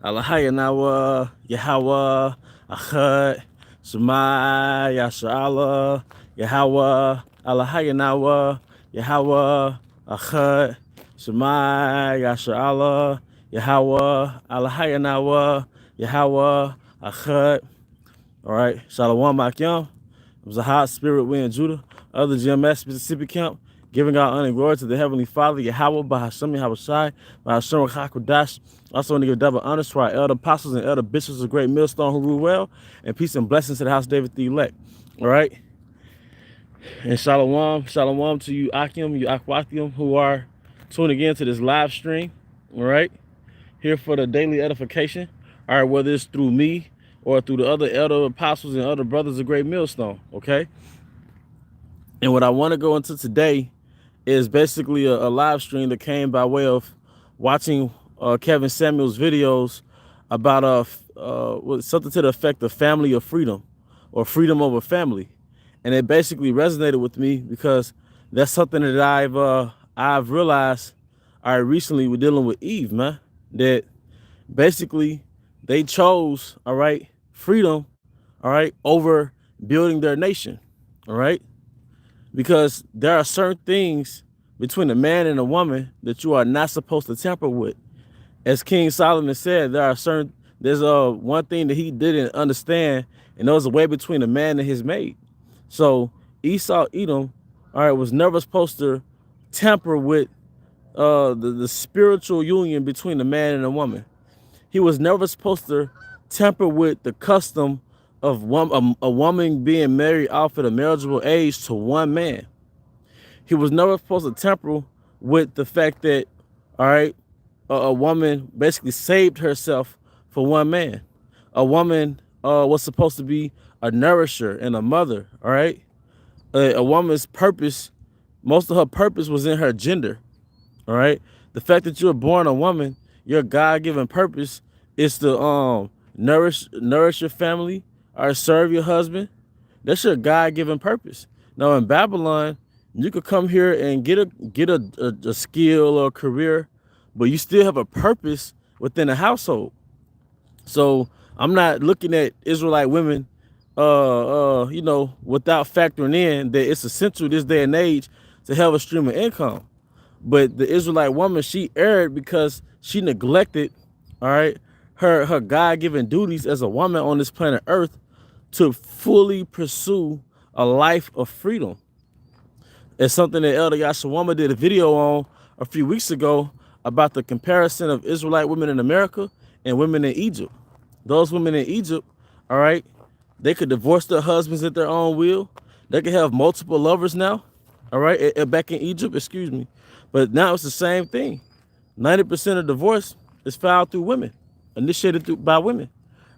Alahayanawa, Yahweh, Ahad, Shema, Yashala, Yahweh, Alahayanawa, Yahweh, Ahad, Shema, Yashala, Yahweh, Alahayanawa, Yahweh, Ahad. All right, Shalom Akim. It was a hot spirit we in Judah, other GMS Mississippi camp, giving God honor and glory to the Heavenly Father, Yahweh, Bahasham, Yahweh Shai, Bahasham, Hakodash. Also want to give double honors to our elder apostles and elder bishops of Great Millstone who rule well, and peace and blessings to the house of David the elect. All right, and Shalom to you Akim, you Akwathium, who are tuning in to this live stream. All right, here for the daily edification. All right, whether it's through me or through the other elder apostles and other brothers of Great Millstone. Okay. And what I want to go into today is basically a live stream that came by way of watching Kevin Samuel's videos about something to the effect of family of freedom or freedom over family. And it basically resonated with me because that's something that I've realized recently with dealing with Eve, man, that basically they chose, all right, freedom, all right, over building their nation, all right? Because there are certain things between a man and a woman that you are not supposed to tamper with. As King Solomon said, there's one thing that he didn't understand, and there was a way between a man and his maid. So Esau, Edom, all right, was never supposed to tamper with the spiritual union between a man and a woman. He was never supposed to tamper with the custom of a woman being married off at a marriageable age to one man. He was never supposed to tamper with the fact that, all right, a woman basically saved herself for one man. A woman was supposed to be a nourisher and a mother, all right? A woman's purpose, most of her purpose was in her gender, all right? The fact that you're born a woman, your God-given purpose is to nourish your family or serve your husband. That's your God-given purpose. Now in Babylon, you could come here and get a skill or a career, but you still have a purpose within a household. So I'm not looking at Israelite women, without factoring in that it's essential this day and age to have a stream of income. But the Israelite woman, she erred because she neglected, all right, her God-given duties as a woman on this planet Earth to fully pursue a life of freedom. It's something that Elder Yashawama did a video on a few weeks ago about the comparison of Israelite women in America and women in Egypt. Those women in Egypt, all right, they could divorce their husbands at their own will. They could have multiple lovers now, all right, back in Egypt, excuse me. But now it's the same thing. 90% of divorce is filed through women, initiated by women,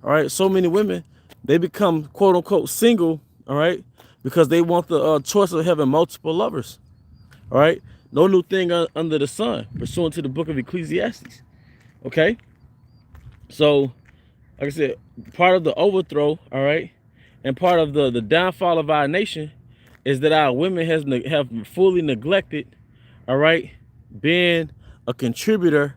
all right? So many women, they become quote unquote single, all right, because they want the choice of having multiple lovers, all right? No new thing under the sun, pursuant to the book of Ecclesiastes, okay? So, like I said, part of the overthrow, all right, and part of the downfall of our nation is that our women have fully neglected, all right, being a contributor,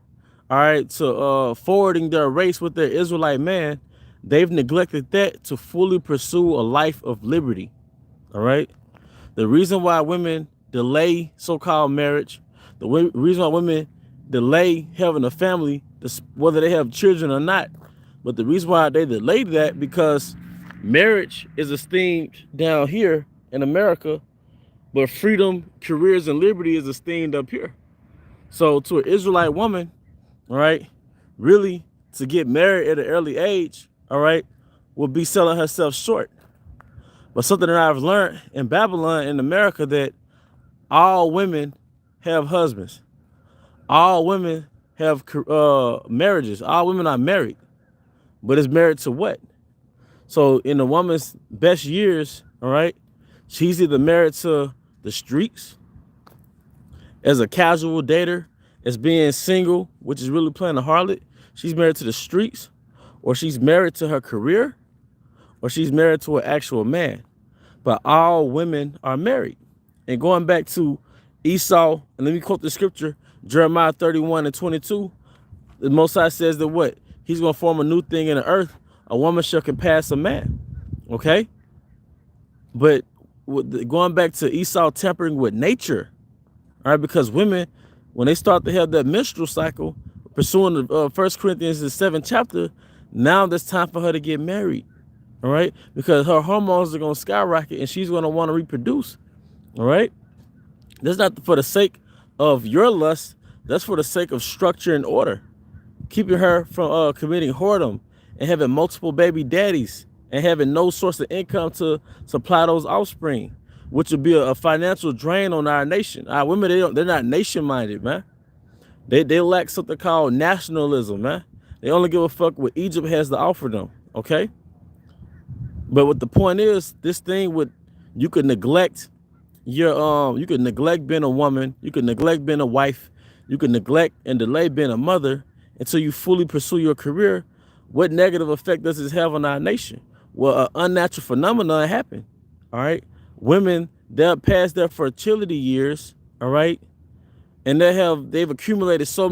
all right, to forwarding their race with their Israelite man. They've neglected that to fully pursue a life of liberty, all right? The reason why women delay so-called marriage, the reason why women delay having a family, whether they have children or not, but the reason why they delay that because marriage is esteemed down here in America, but freedom, careers, and liberty is esteemed up here. So to an Israelite woman, all right, really to get married at an early age, all right, will be selling herself short. But something that I've learned in Babylon, in America, that all women have husbands. All women have marriages. All women are married. But it's married to what? So in a woman's best years, all right, she's either married to the streets as a casual dater, as being single, which is really playing a harlot. She's married to the streets, or she's married to her career, or she's married to an actual man. But all women are married. And going back to Esau, and let me quote the scripture, Jeremiah 31:22, the Most High says that what? he's going to form a new thing in the earth. A woman shall compass a man. Okay? But going back to Esau tampering with nature, all right, because women, when they start to have that menstrual cycle, pursuing the 1 Corinthians, the 7th chapter, now there's time for her to get married, all right? Because her hormones are going to skyrocket and she's going to want to reproduce, all right? That's not for the sake of your lust. That's for the sake of structure and order, keeping her from committing whoredom and having multiple baby daddies and having no source of income to supply those offspring, which would be a financial drain on our nation. Our women, they're not nation-minded, man. They lack something called nationalism, man. They only give a fuck what Egypt has to offer them, okay? But what the point is, this thing with you could neglect you could neglect being a woman, you could neglect being a wife, you could neglect and delay being a mother until you fully pursue your career. What negative effect does this have on our nation? Well, an unnatural phenomenon happened, all right? Women, they're past their fertility years, all right? And they've accumulated so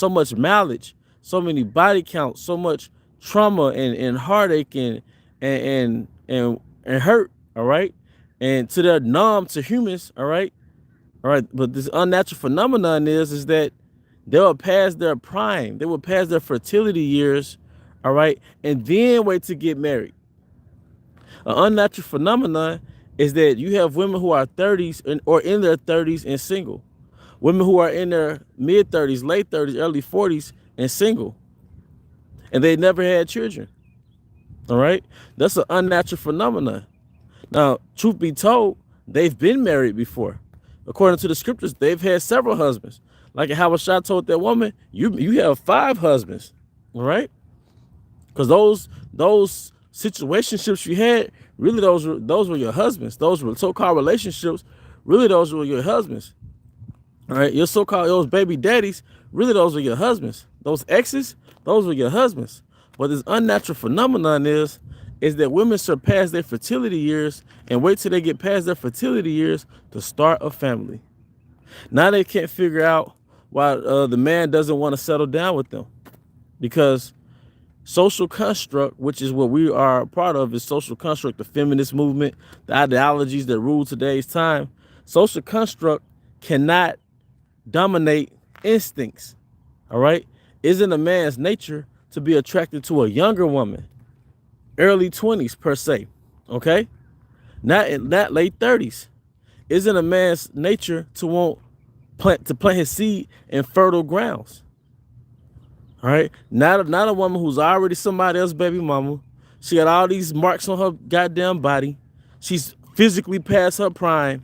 much mileage, so many body counts, so much trauma and heartache and hurt, all right? And to their numb to humans, all right? All right, but this unnatural phenomenon is that they will pass their prime, they will pass their fertility years, all right, and then wait to get married. An unnatural phenomenon is that you have women who are 30s or in their 30s and single. Women who are in their mid 30s, late 30s, early 40s and single. And they never had children. All right? That's an unnatural phenomenon. Now, truth be told, they've been married before. According to the scriptures, they've had several husbands. Like how Shah told that woman, you have 5 husbands. All right? Because those situationships you had, really those were your husbands. Those were so-called relationships, really those were your husbands. All right, your so-called those baby daddies, really those were your husbands. Those exes, those were your husbands. But this unnatural phenomenon is that women surpass their fertility years and wait till they get past their fertility years to start a family. Now they can't figure out why the man doesn't want to settle down with them, because social construct, which is what we are a part of, is social construct, the feminist movement, the ideologies that rule today's time. Social construct cannot dominate instincts, all right? Isn't a man's nature to be attracted to a younger woman, early 20s per se, okay? Not late 30s. Isn't a man's nature to want to plant his seed in fertile grounds? All right, not a woman who's already somebody else's baby mama. She got all these marks on her goddamn body. She's physically past her prime,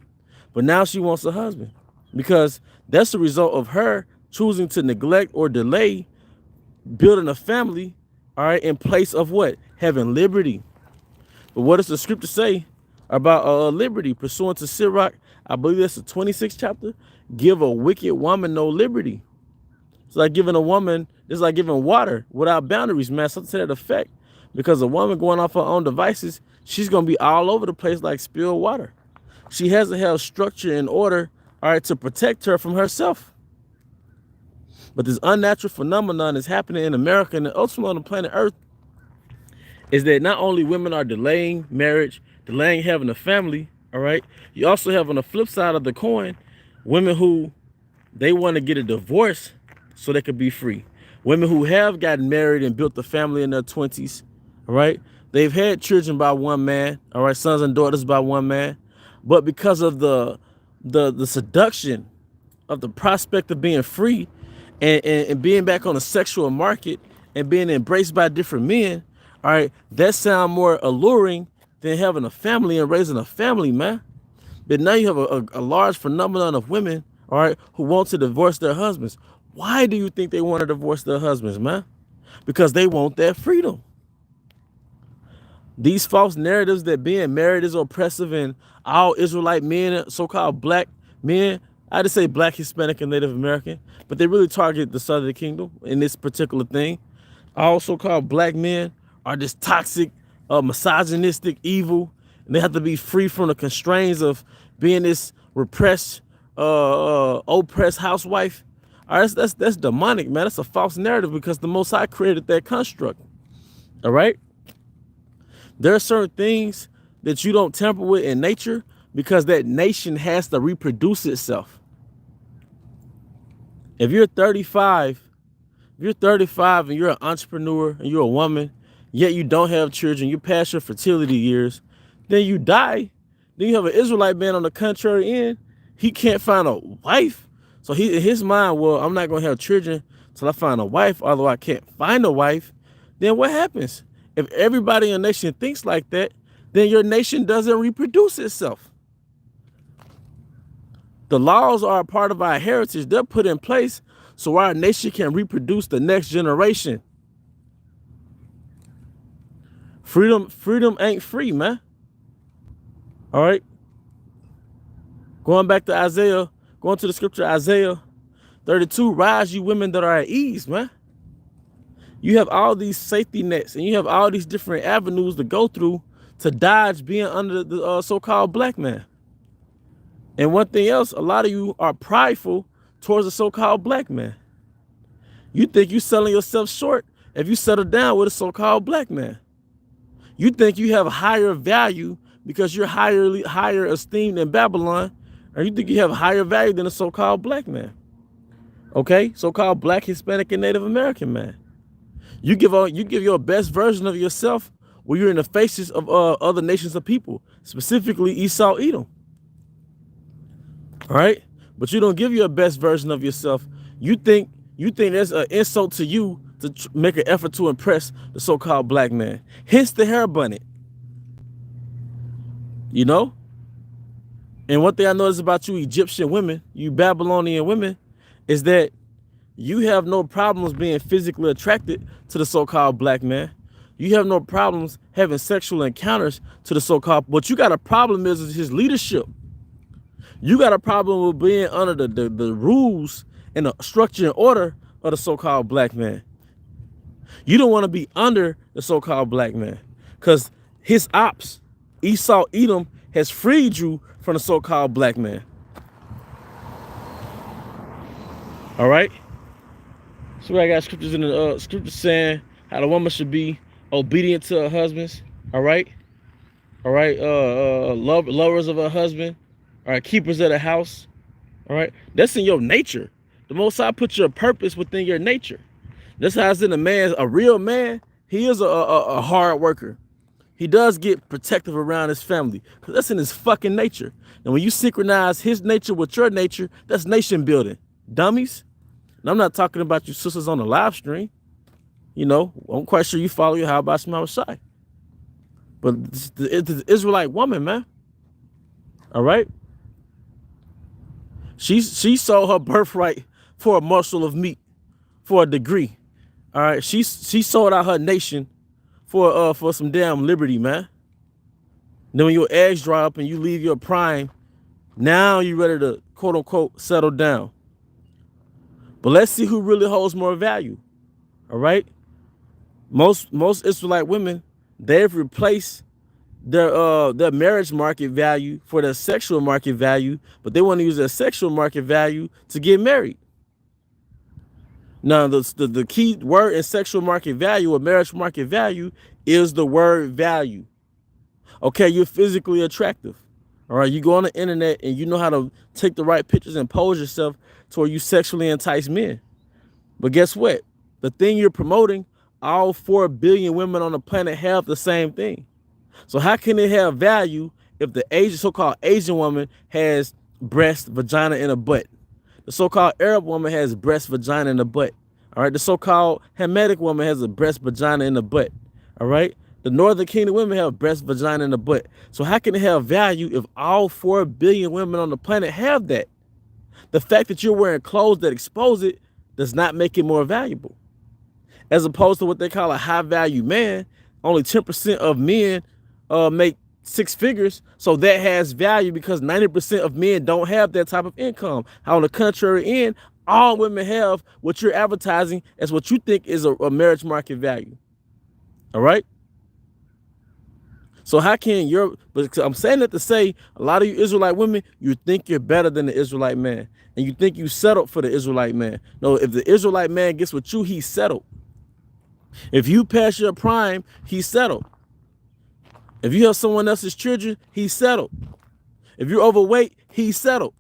but now she wants a husband, because that's the result of her choosing to neglect or delay building a family, all right, in place of what? Having liberty. But what does the scripture say about liberty? Pursuant to Sirach, I believe that's the 26th chapter. Give a wicked woman no liberty. It's like giving a woman, it's like giving water without boundaries, man. Something to that effect. Because a woman going off her own devices, she's going to be all over the place like spilled water. She has to have structure and order, all right, to protect her from herself. But this unnatural phenomenon is happening in America and ultimately on the planet Earth, is that not only women are delaying marriage, delaying having a family, all right, you also have on the flip side of the coin, women who they want to get a divorce so they could be free. Women who have gotten married and built a family in their 20s, all right? They've had children by one man, all right, sons and daughters by one man. But because of the seduction of the prospect of being free and being back on the sexual market and being embraced by different men, all right, that sound more alluring than having a family and raising a family, man. But now you have a large phenomenon of women, all right, who want to divorce their husbands. Why do you think they want to divorce their husbands, man? Because they want that freedom. These false narratives that being married is oppressive and all Israelite men, so-called black men, I just say black, Hispanic, and Native American, but they really target the Southern Kingdom in this particular thing. All so-called black men are just toxic, misogynistic, evil, and they have to be free from the constraints of being this repressed, oppressed housewife. All right, that's demonic, man. That's a false narrative because the Most High created that construct. All right. There are certain things that you don't tamper with in nature because that nation has to reproduce itself. If you're 35, and you're an entrepreneur and you're a woman, yet you don't have children, you pass your fertility years, then you die. Then you have an Israelite man on the contrary end. He can't find a wife. So he, in his mind, well, I'm not going to have children till I find a wife, although I can't find a wife. Then what happens? If everybody in a nation thinks like that, then your nation doesn't reproduce itself. The laws are a part of our heritage. They're put in place so our nation can reproduce the next generation. Freedom ain't free, man. All right. Going back to Isaiah, going to the scripture, Isaiah 32, rise you women that are at ease, man. You have all these safety nets and you have all these different avenues to go through to dodge being under the so-called black man. And one thing else, a lot of you are prideful towards the so-called black man. You think you're selling yourself short if you settle down with a so-called black man. You think you have a higher value because you're higher esteemed in Babylon, or you think you have higher value than a so-called black man. Okay, so-called black, Hispanic, and Native American man. You give your best version of yourself when you're in the faces of other nations of people, specifically Esau, Edom. All right, but you don't give your best version of yourself. You think that's an insult to you to make an effort to impress the so-called black man. Hence the hair bunny. You know? And one thing I notice about you Egyptian women, you Babylonian women, is that you have no problems being physically attracted to the so-called black man. You have no problems having sexual encounters to the so-called, what you got a problem is his leadership. You got a problem with being under the rules and the structure and order of the so-called black man. You don't want to be under the so-called black man because his ops, Esau, Edom, has freed you from the so-called black man. All right. So I got scriptures in the scripture saying how the woman should be obedient to her husbands. All right. All right. Lovers of her husband. All right. Keepers of the house. All right. That's in your nature. The Most High put your purpose within your nature. That's how it's in a real man. He is a hard worker. He does get protective around his family because that's in his fucking nature. And when you synchronize his nature with your nature, that's nation building. Dummies. And I'm not talking about you sisters on the live stream. You know, I'm quite sure you follow your how about Shema Shai. But it's the Israelite woman, man. All right. She sold her birthright for a morsel of meat, for a degree. All right. She sold out her nation for some damn liberty, man. Then when your eggs dry up and you leave your prime, now you're ready to quote unquote settle down. But let's see who really holds more value. All right. Most Israelite women, they've replaced their marriage market value for their sexual market value, but they want to use their sexual market value to get married. Now, the key word in sexual market value or marriage market value is the word value. Okay, you're physically attractive. All right, you go on the internet and you know how to take the right pictures and pose yourself to where you sexually entice men. But guess what? The thing you're promoting, all 4 billion women on the planet have the same thing. So how can it have value if the so-called Asian woman has breast, vagina, and a butt? The so-called Arab woman has breast, vagina, and a butt. All right. The so-called Hamitic woman has a breast, vagina, and a butt. All right. The Northern Kingdom women have breast, vagina, and a butt. So how can it have value if all 4 billion women on the planet have that? The fact that you're wearing clothes that expose it does not make it more valuable. As opposed to what they call a high value man, only 10% of men make 6 figures. So that has value because 90% of men don't have that type of income. How on the contrary end, all women have what you're advertising as what you think is a marriage market value. All right. So how can your, but I'm saying that to say a lot of you Israelite women, you think you're better than the Israelite man. And you think you settled for the Israelite man. No, if the Israelite man gets with you, he's settled. If you pass your prime, he's settled. If you have someone else's children, he's settled. If you're overweight, he's settled.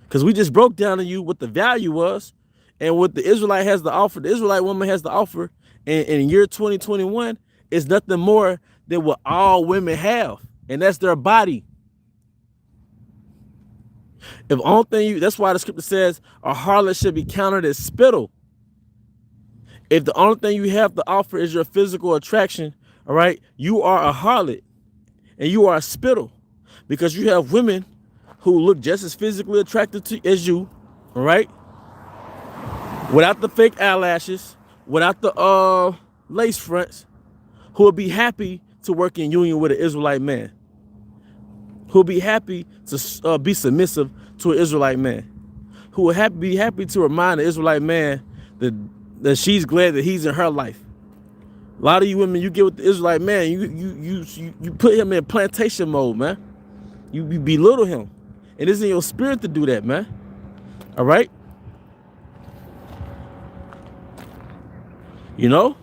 Because we just broke down to you what the value was and what the Israelite has to offer. The Israelite woman has to offer in year 2021 is nothing more than what all women have. And that's their body. If only thing you, that's why the scripture says a harlot should be counted as spittle. If the only thing you have to offer is your physical attraction, all right, you are a harlot and you are a spittle, because you have women who look just as physically attractive to as you, all right, without the fake eyelashes, without the lace fronts, who will be happy to work in union with an Israelite man, who will be happy to be submissive to an Israelite man, who will be happy to remind the Israelite man that she's glad that he's in her life. A lot of you women, you get with the Israelite man, you put him in plantation mode, man. You belittle him. It isn't your spirit to do that, man. All right? You know?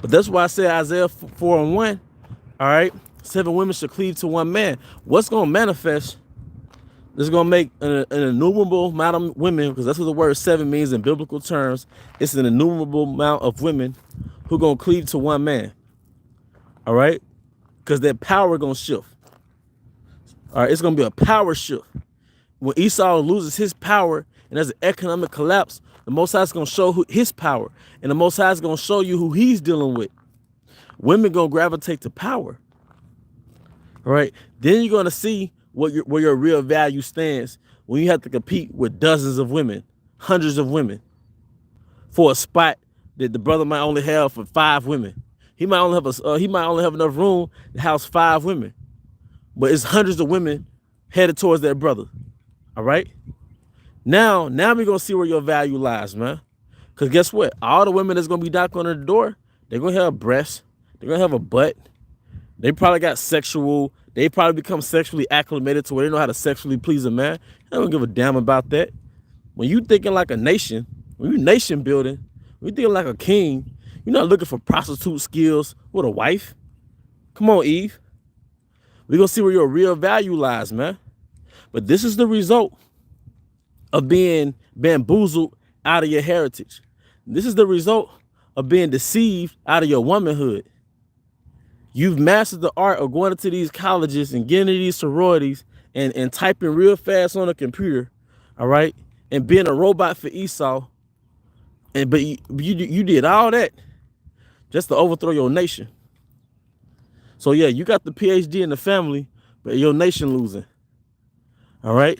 But that's why I said Isaiah 4:1, all right? 7 women should cleave to one man. What's going to manifest is going to make an innumerable amount of women, because that's what the word 7 means in biblical terms. It's an innumerable amount of women who are going to cleave to one man. All right? Because their power going to shift. All right? It's going to be a power shift. When Esau loses his power and there's an economic collapse, the Most High is going to show his power. And the Most High is going to show you who he's dealing with. Women going to gravitate to power. All right? Then you're going to see where your real value stands when you have to compete with dozens of women, hundreds of women, for a spot that the brother might only have for 5 women. He might only have enough room to house 5 women, but it's hundreds of women headed towards that brother. All right. Now we're gonna see where your value lies, man. Because guess what? All the women that's gonna be knocking on the door, they're gonna have breasts, they're gonna have a butt. They probably got they probably become sexually acclimated to where they know how to sexually please a man. They don't give a damn about that. When you thinking like a nation, when you nation building, when you thinking like a king, you're not looking for prostitute skills with a wife. Come on, Eve. We're gonna see where your real value lies, man. But this is the result of being bamboozled out of your heritage. This is the result of being deceived out of your womanhood. You've mastered the art of going into these colleges and getting into these sororities and typing real fast on a computer, all right, and being a robot for Esau. But you did all that just to overthrow your nation. So yeah, you got the PhD in the family, but your nation losing. All right.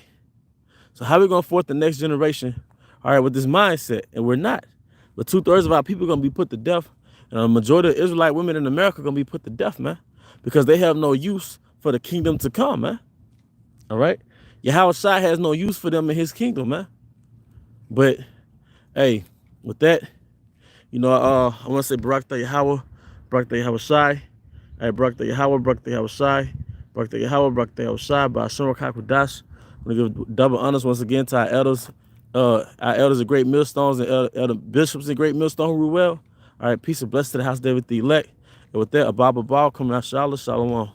So how are we gonna force the next generation, all right, with this mindset? And we're not. But 2/3 of our people are gonna be put to death. And a majority of Israelite women in America are gonna be put to death, man. Because they have no use for the kingdom to come, man. All right. Yahweh Shai has no use for them in his kingdom, man. But hey, with that, you know, I want to say Barak Yahweh, Barak Yahweh Shai. Hey, Barak Yahweh, Barak Yahweh Shai, Barak Yahweh, Barak Yahweh Shai, by Hashem Kakudash. I'm going to give double honors once again to our elders. Our elders are great millstones and elder bishops and great millstone who rule well. All right, peace and blessings to the house of David the elect. And with that, Abba Baal coming out, Shalom.